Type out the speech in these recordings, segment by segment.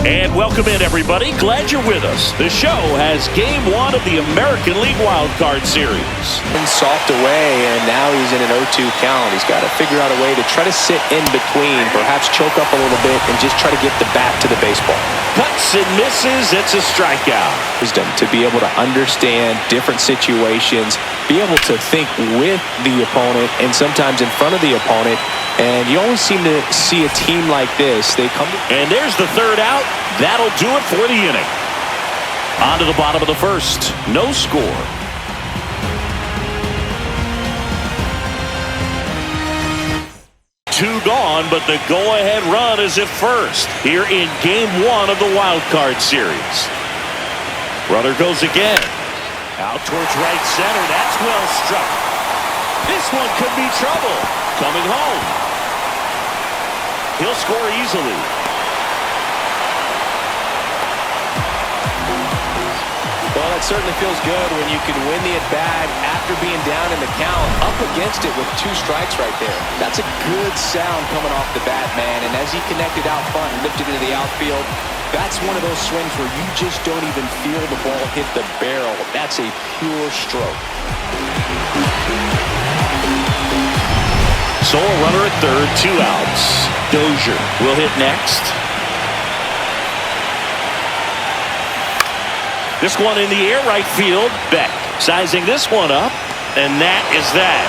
And welcome in, everybody. Glad you're with us. The show has Game 1 of the American League Wild Card Series. Soft away, and now he's in an 0-2 count. He's got to figure out a way to try to sit in between, perhaps choke up a little bit, and just try to get the bat to the baseball. Cuts and misses. It's a strikeout. Wisdom to be able to understand different situations, be able to think with the opponent and sometimes in front of the opponent. And you always seem to see a team like this. They come to... And there's the third out. That'll do it for the inning. On to the bottom of the first. No score. Two gone, but the go-ahead run is at first here in Game 1 of the Wild Card Series. Runner goes again. Out towards right center. That's well struck. This one could be trouble. Coming home. He'll score easily. Well, that certainly feels good when you can win the at-bat after being down in the count, up against it with 2 strikes right there. That's a good sound coming off the bat, man. And as he connected out front and lifted into the outfield, that's one of those swings where you just don't even feel the ball hit the barrel. That's a pure stroke. So a runner at third, 2 outs. Dozier will hit next. This one in the air, right field. Beck sizing this one up, and that is that.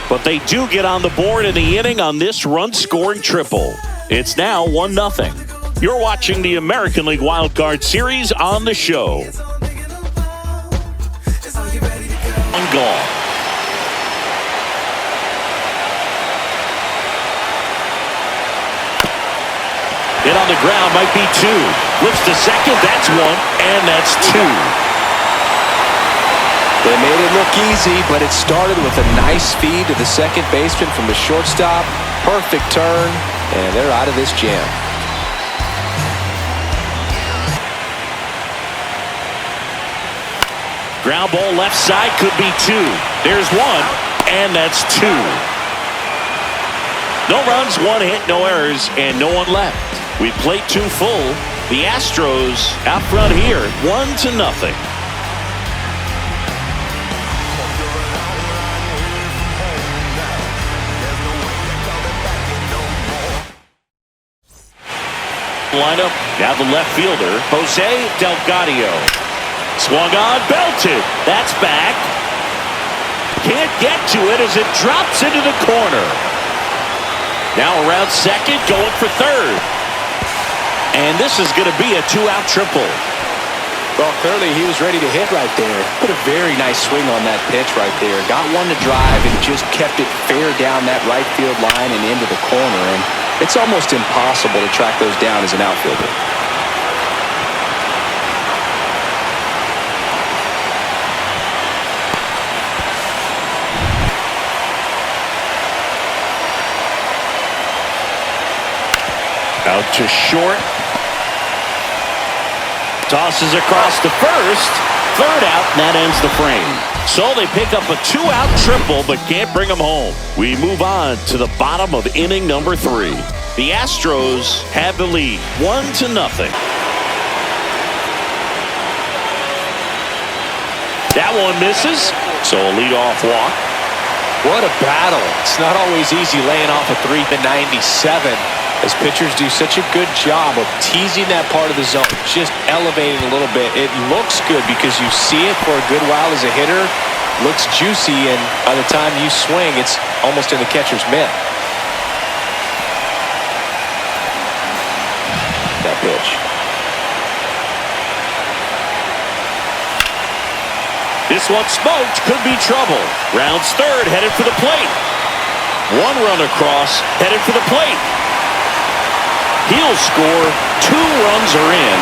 But they do get on the board in the inning on this run-scoring triple. It's now 1-0. You're watching the American League Wild Card Series on the show. One gone. Hit on the ground, might be 2. Lifts to second, that's 1, and that's 2. They made it look easy, but it started with a nice feed to the second baseman from the shortstop. Perfect turn, and they're out of this jam. Ground ball left side, could be 2. There's 1, and that's 2. No runs, 1 hit, no errors, and no one left. We played 2 full. The Astros out front here, 1-0. Lineup, now the left fielder, Jose Delgado. Swung on, belted. That's back. Can't get to it as it drops into the corner. Now around second, going for third. And this is going to be a 2-out triple. Well, clearly he was ready to hit right there. Put a very nice swing on that pitch right there. Got one to drive and just kept it fair down that right field line and into the corner. And it's almost impossible to track those down as an outfielder. Out to short. Tosses across to first. Third out, and that ends the frame. So they pick up a 2-out triple, but can't bring them home. We move on to the bottom of inning number 3. The Astros have the lead, 1-0. That one misses, so a leadoff walk. What a battle. It's not always easy laying off a 3-97. As pitchers do such a good job of teasing that part of the zone, just elevating a little bit. It looks good because you see it for a good while as a hitter. Looks juicy, and by the time you swing, it's almost in the catcher's mitt. That pitch. This one smoked, could be trouble. Rounds third, headed for the plate. One run across, headed for the plate. He'll score. 2 runs are in.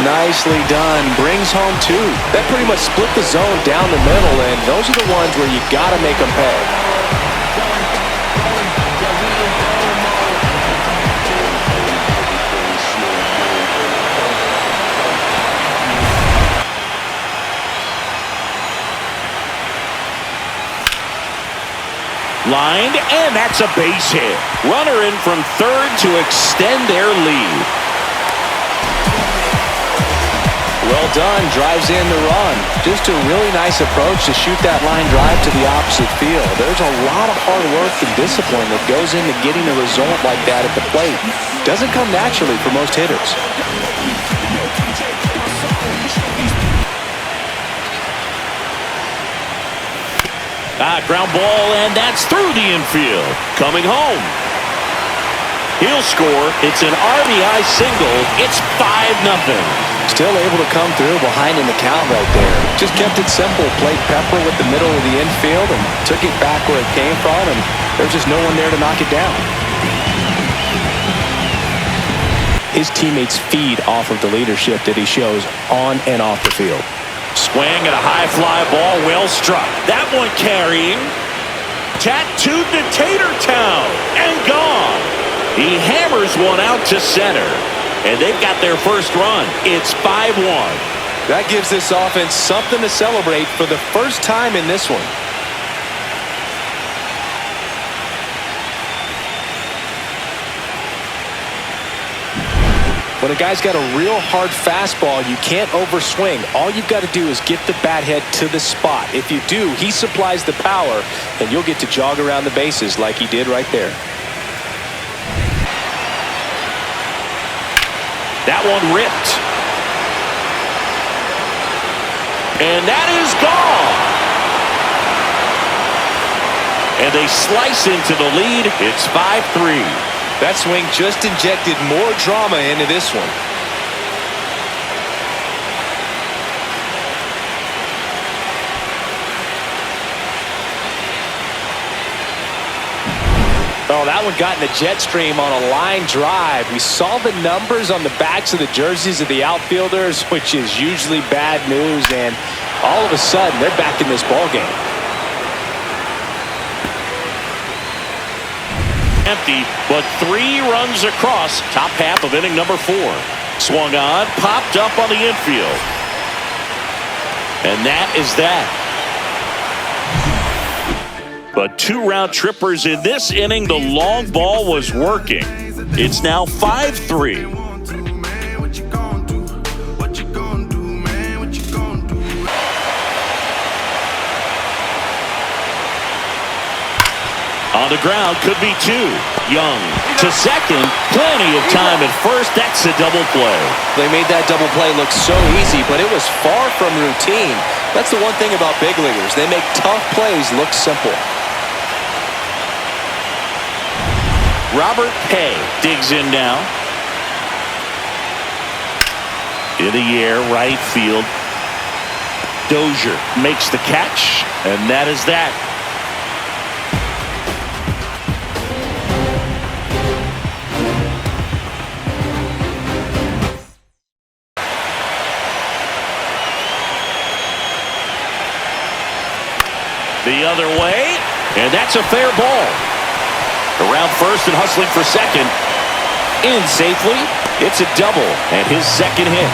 Nicely done. Brings home 2. That pretty much split the zone down the middle, and those are the ones where you got to make them pay. Lined, and that's a base hit. Runner in from third to extend their lead. Well done, drives in the run. Just a really nice approach to shoot that line drive to the opposite field. There's a lot of hard work and discipline that goes into getting a result like that at the plate. Doesn't come naturally for most hitters. Ground ball, and that's through the infield. Coming home. He'll score. It's an RBI single. It's 5-0. Still able to come through behind in the count right there. Just kept it simple. Played pepper with the middle of the infield and took it back where it came from, and there's just no one there to knock it down. His teammates feed off of the leadership that he shows on and off the field. Swing at a high fly ball, well struck. That one carrying. Tattooed to Tater Town and gone. He hammers one out to center. And they've got their first run. It's 5-1. That gives this offense something to celebrate for the first time in this one. When a guy's got a real hard fastball, you can't overswing. All you've got to do is get the bat head to the spot. If you do, he supplies the power, and you'll get to jog around the bases like he did right there. That one ripped. And that is gone. And they slice into the lead. It's 5-3. That swing just injected more drama into this one. Oh, that one got in the jet stream on a line drive. We saw the numbers on the backs of the jerseys of the outfielders, which is usually bad news, and all of a sudden they're back in this ball game. Empty, but 3 runs across. Top half of inning number 4. Swung on, popped up on the infield. And that is that. But 2 round trippers in this inning. The long ball was working. It's now 5-3. On the ground, could be 2. Young to second. Plenty of time at first. That's a double play. They made that double play look so easy, but it was far from routine. That's the one thing about big leaguers. They make tough plays look simple. Robert Pay digs in now. In the air, right field. Dozier makes the catch, and that is that. The other way, and that's a fair ball. Around first and hustling for second. In safely. It's a double, and his second hit.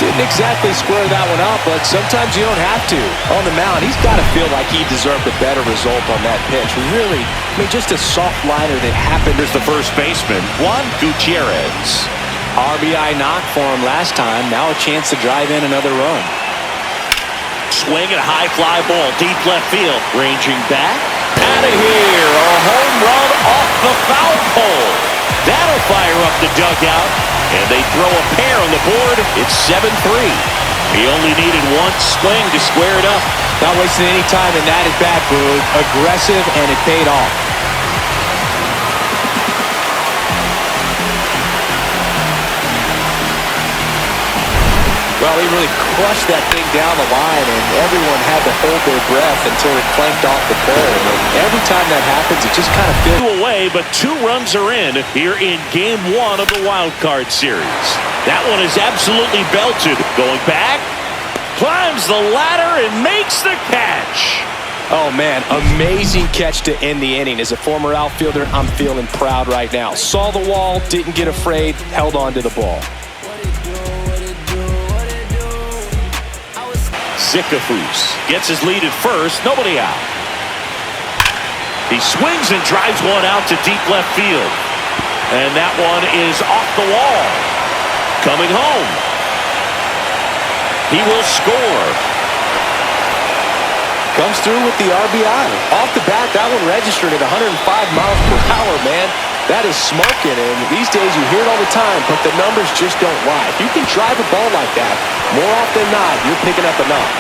Didn't exactly square that one up, but sometimes you don't have to. On the mound, he's got to feel like he deserved a better result on that pitch. Really, I mean, just a soft liner that happened. There's the first baseman, Juan Gutierrez. RBI knock for him last time. Now a chance to drive in another run. Swing and a high fly ball, deep left field. Ranging back. Out of here. A home run off the foul pole. That'll fire up the dugout. And they throw a pair on the board. It's 7-3. He only needed 1 swing to square it up. Not wasting any time in that at bat, Boog. Aggressive, and it paid off. Well, he really crushed that thing down the line, and everyone had to hold their breath until it clanked off the pole. And every time that happens, it just kind of feels away, but 2 runs are in here in Game 1 of the Wild Card Series. That one is absolutely belted. Going back, climbs the ladder and makes the catch. Oh, man, amazing catch to end the inning. As a former outfielder, I'm feeling proud right now. Saw the wall, didn't get afraid, held on to the ball. Zickafoose gets his lead at first. Nobody out. He swings and drives one out to deep left field. And that one is off the wall. Coming home. He will score. Comes through with the RBI. Off the bat, that one registered at 105 miles per hour, man. That is smoking, and these days you hear it all the time, but the numbers just don't lie. If you can drive a ball like that, more often than not, you're picking up a knock.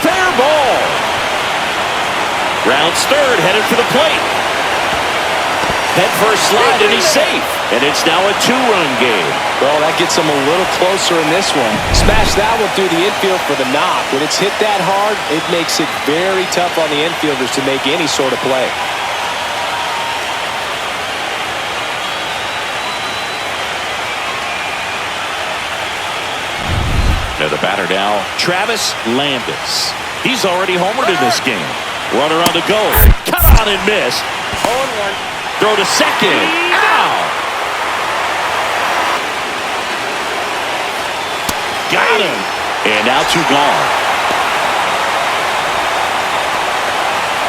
Fair ball. Rounds third, headed for the plate. Head first slide, and he's safe. And it's now a two-run game. Well, that gets him a little closer in this one. Smash that one through the infield for the knock. When it's hit that hard, it makes it very tough on the infielders to make any sort of play. Now the batter now, Travis Landis. He's already homered in this game. Runner on the go. Cut on and miss. 0-1. Throw to second. Ow! Got him. And now two gone.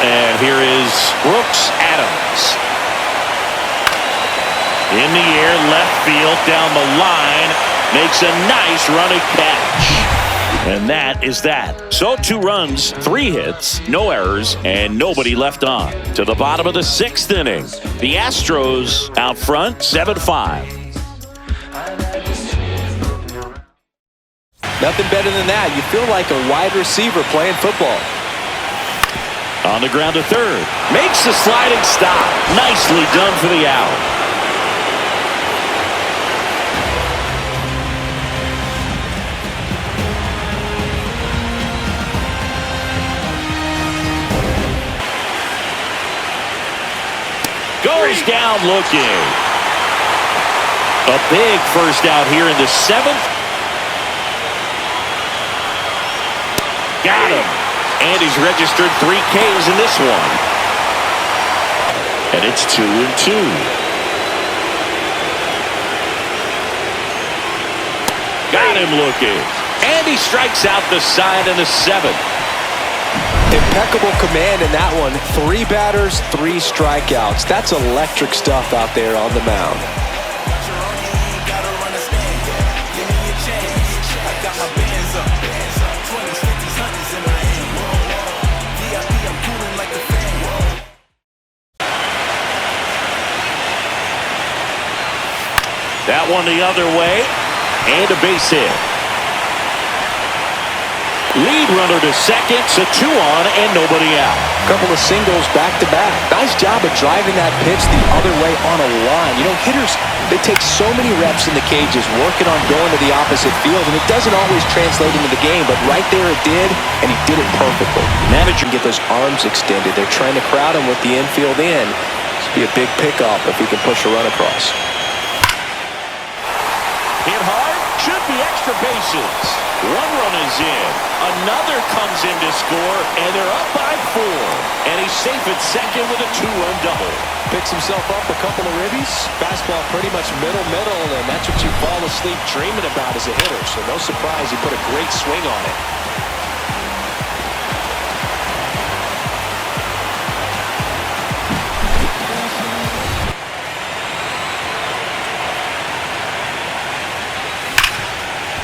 And here is Brooks Adams. In the air, left field, down the line. Makes a nice running catch. And that is that. So 2 runs, 3 hits, no errors, and nobody left on. To the bottom of the 6th inning. The Astros out front, 7-5. Nothing better than that. You feel like a wide receiver playing football. On the ground to third. Makes the sliding stop. Nicely done for the out. Goes down looking. A big first out here in the 7th. Got him. And he's registered 3 Ks in this one. And it's 2-2. Got him looking. And he strikes out the side in the 7th. Impeccable command in that one. 3 batters, 3 strikeouts. That's electric stuff out there on the mound. That one the other way. And a base hit. Lead runner to second, so 2 on and nobody out. Couple of singles back-to-back. Nice job of driving that pitch the other way on a line. You know, hitters, they take so many reps in the cages working on going to the opposite field, and it doesn't always translate into the game, but right there it did, and he did it perfectly. Manager can get those arms extended. They're trying to crowd him with the infield in. This would be a big pickoff if he can push a run across. Hit hard, should be extra bases. 1 run is in. Another comes in to score, and they're up by 4. And he's safe at second with a 2-run double. Picks himself up a couple of ribbies. Fastball pretty much middle, and that's what you fall asleep dreaming about as a hitter. So no surprise, he put a great swing on it.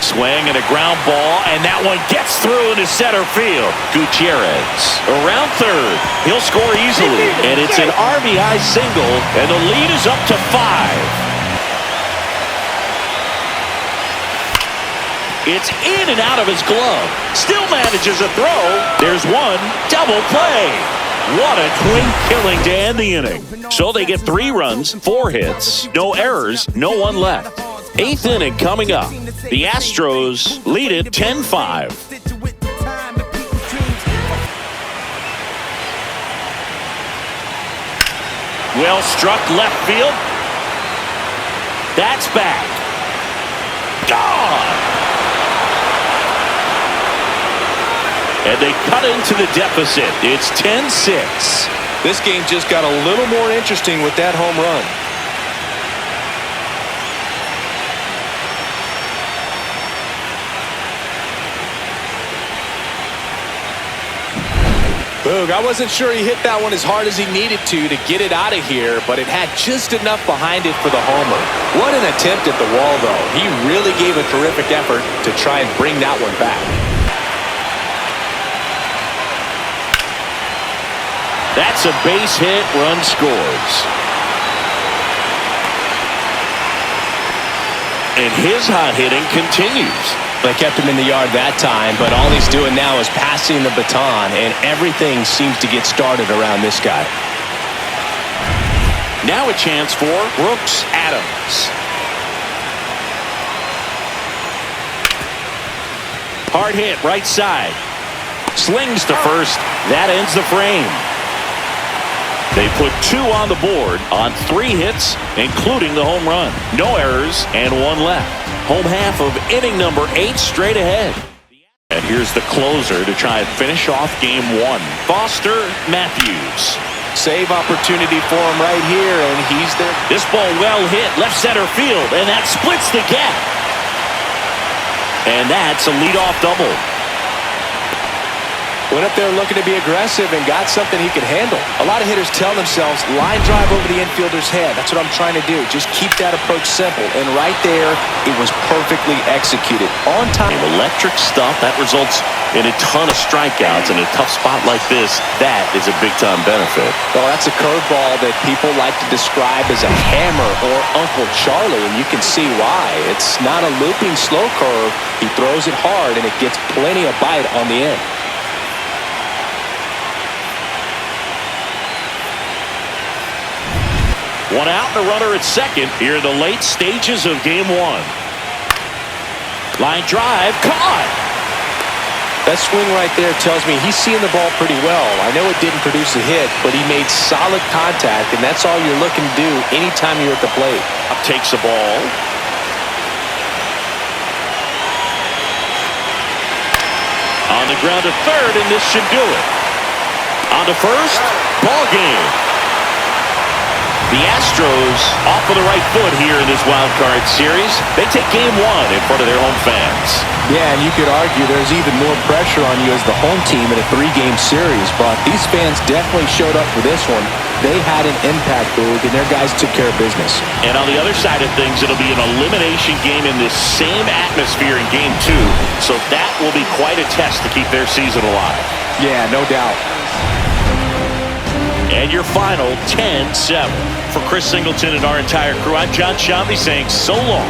Swing and a ground ball, and that one gets through into center field. Gutierrez around third. He'll score easily, and it's an RBI single, and the lead is up to 5. It's in and out of his glove. Still manages a throw. There's one. Double play. What a clean killing to end the inning. So they get 3 runs, 4 hits, no errors, no one left. 8th inning coming up. The Astros lead it 10-5. Well struck left field. That's back. Gone. And they cut into the deficit. It's 10-6. This game just got a little more interesting with that home run. Boog, I wasn't sure he hit that one as hard as he needed to get it out of here, but it had just enough behind it for the homer. What an attempt at the wall, though. He really gave a terrific effort to try and bring that one back. That's a base hit, run scores. And his hot hitting continues. They kept him in the yard that time, but all he's doing now is passing the baton, and everything seems to get started around this guy. Now a chance for Brooks Adams. Hard hit, right side. Slings to first. That ends the frame. They put 2 on the board on 3 hits, including the home run. No errors and 1 left. Home half of inning number 8 straight ahead. And here's the closer to try and finish off game 1. Foster Matthews. Save opportunity for him right here, and he's there. This ball well hit left center field, and that splits the gap. And that's a leadoff double. Went up there looking to be aggressive and got something he could handle. A lot of hitters tell themselves, line drive over the infielder's head. That's what I'm trying to do. Just keep that approach simple. And right there, it was perfectly executed. On time. Electric stuff that results in a ton of strikeouts. In a tough spot like this, that is a big-time benefit. Well, that's a curveball that people like to describe as a hammer or Uncle Charlie, and you can see why. It's not a looping slow curve. He throws it hard, and it gets plenty of bite on the end. One out and a runner at second here in the late stages of game 1. Line drive, caught. That swing right there tells me he's seeing the ball pretty well. I know it didn't produce a hit, but he made solid contact, and that's all you're looking to do anytime you're at the plate. Up takes the ball. On the ground to third, and this should do it. On to first, ball game. The Astros off of the right foot here in this wild card series. They take game 1 in front of their home fans. Yeah, and you could argue there's even more pressure on you as the home team in a 3-game series, but these fans definitely showed up for this one. They had an impact, Boog, and their guys took care of business. And on the other side of things, it'll be an elimination game in this same atmosphere in game 2, so that will be quite a test to keep their season alive. Yeah, no doubt. And your final 10-7. For Chris Singleton and our entire crew, I'm John Shambi saying so long.